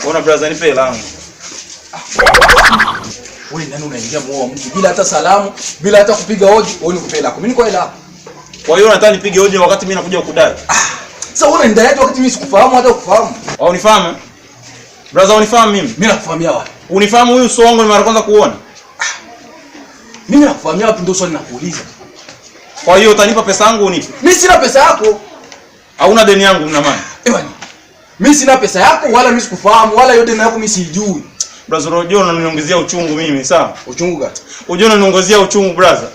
Ona brother nipe hela yangu. Wewe nani unaingia muoa mtu bila hata salamu, bila hata kupiga hoji, wewe nikupe hela yako. Mimi niko hela. Kwa hiyo unataka nipige hoji wakati mimi nakuja kukudai? Sasa wewe unaenda yetu wakati mimi sikufahamu hata kufahamu. Au unifahamu? Brother unifahamu mimi? Mimi nakufahamia wapi? Unifahamu huyu uso wangu ni mara kwanza kuona? Mimi nakufahamia wapi ndio swali nakuuliza. Kwa hiyo utanipa pesa yangu unipe? Mimi sina pesa yako. Hauna deni yangu mna maana? Ewa. Mimi sina pesa yako wala mimi sikufahamu wala yote na yako mimi sijui. Brother unajua unaniongezea uchungu mimi, sawa? Uchungu gani? Unajua unaniongezea uchungu brother.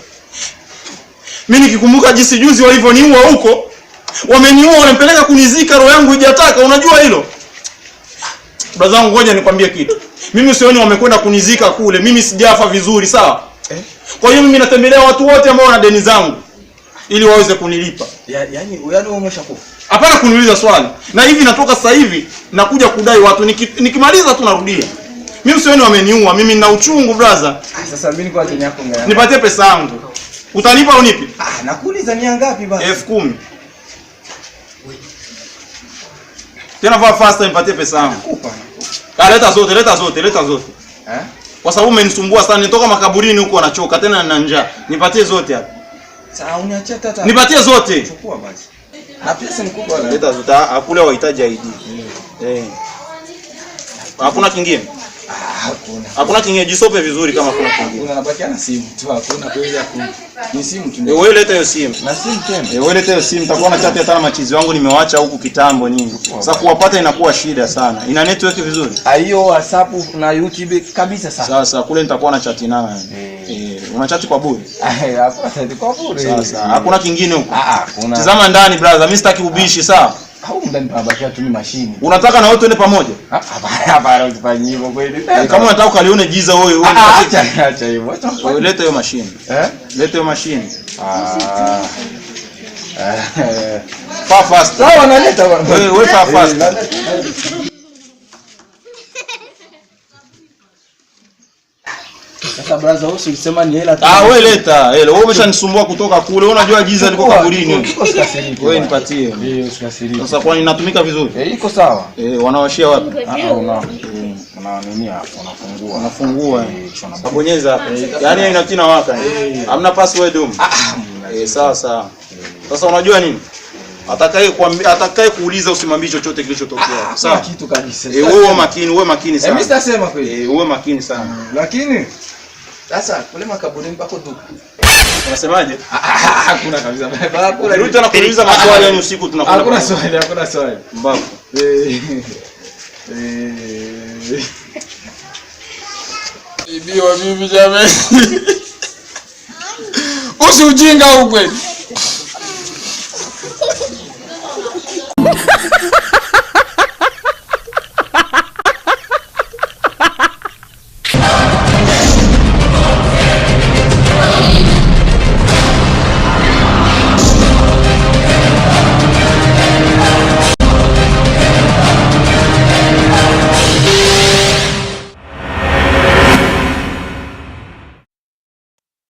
Mimi nikikumbuka jinsi juzi walivyoniua huko, wameniua wanapeleka kunizika, roho yangu haijataka, unajua hilo? Brother wangu ngoja nikwambie kitu. Mimi sioni wamekwenda kunizika kule, mimi sijafa vizuri, sawa? Kwa hiyo mimi natembelea watu wote ambao wana deni zangu ili waweze kunilipa. Yaani wewe umeshakufa. Hapana kuniuliza swali. Na hivi natoka sasa hivi nakuja kudai watu nikimaliza tu narudia. Mimi sioni wameniua, mimi nina uchungu brother. Sasa mimi niko deni yako ngapi? Nipatie pesa yangu. Utanipa au nipi? Nakuuliza ni ngapi basi? 10,000. Tena vaa fast nipatie pesa yangu. Nakupa. Leta zote. Kwa sababu umenisumbua sana, nitoka makaburini huko nachoka tena na njaa. Nipatie zote hapa. Sasa uniachia tata. Nipatie zote. Chukua basi. Na pesa nikupa wala. Leta zote, hakuna wahitaji ID. Hakuna kingine? Hakuna. Hakuna kingine, jisope vizuri kama kuna kingine. Unabakia na simu tu, hakuna pesa yako. Ni simu tu. Wewe leta hiyo simu. Na simu tena. Wewe leta hiyo simu, nitakuwa na chat hata na machizi wangu nimewaacha huku kitambo nyingi. Sasa kuwapata inakuwa shida sana. Ina network vizuri? Hiyo WhatsApp na YouTube kabisa sana. Sasa kule nitakuwa na chat nayo. Una chat kwa bure? Hapa chat kwa bure. Sasa hakuna kingine huko. Hakuna. Tazama ndani brother, mimi sitaki ubishi, sawa? Au ndani pabakia tu ni mashine. Unataka na wewe tuende pamoja? Hapana usifanye hivyo kweli. Kama unataka ukalione giza wewe, acha hivyo. Leta hiyo mashine. Leta hiyo mashine. Far fast. Sawa naleta bwana. Wewe far fast. Sasa brother wewe ulisema ni hela tu. Wewe leta. Wewe umeshanisumbua kutoka kule. Wewe unajua giza liko kaburini. Wewe nipatie. Ndio usikasirike. Sasa kwani inatumika vizuri? Iko sawa. Wanawashia wapi? Una nini hapo? Unafungua. Unafungua. Unabonyeza hapa. Yaani inatina waka. Hamna password huko. Sawa. Sasa unajua nini? Atakaye kuuliza usimwambie chochote kilichotokea. Sawa kitu kabisa. Uwe makini sana. Mimi sitasema kweli. Uwe makini sana. Lakini sasa kule makaburini pako tu. Unasemaje? Hakuna kabisa. Hakuna. Rudi tena kuuliza maswali yani usiku tunakwenda. Hakuna swali. Mbona? Bibi wa bibi jamani. Usi ujinga huko kweli.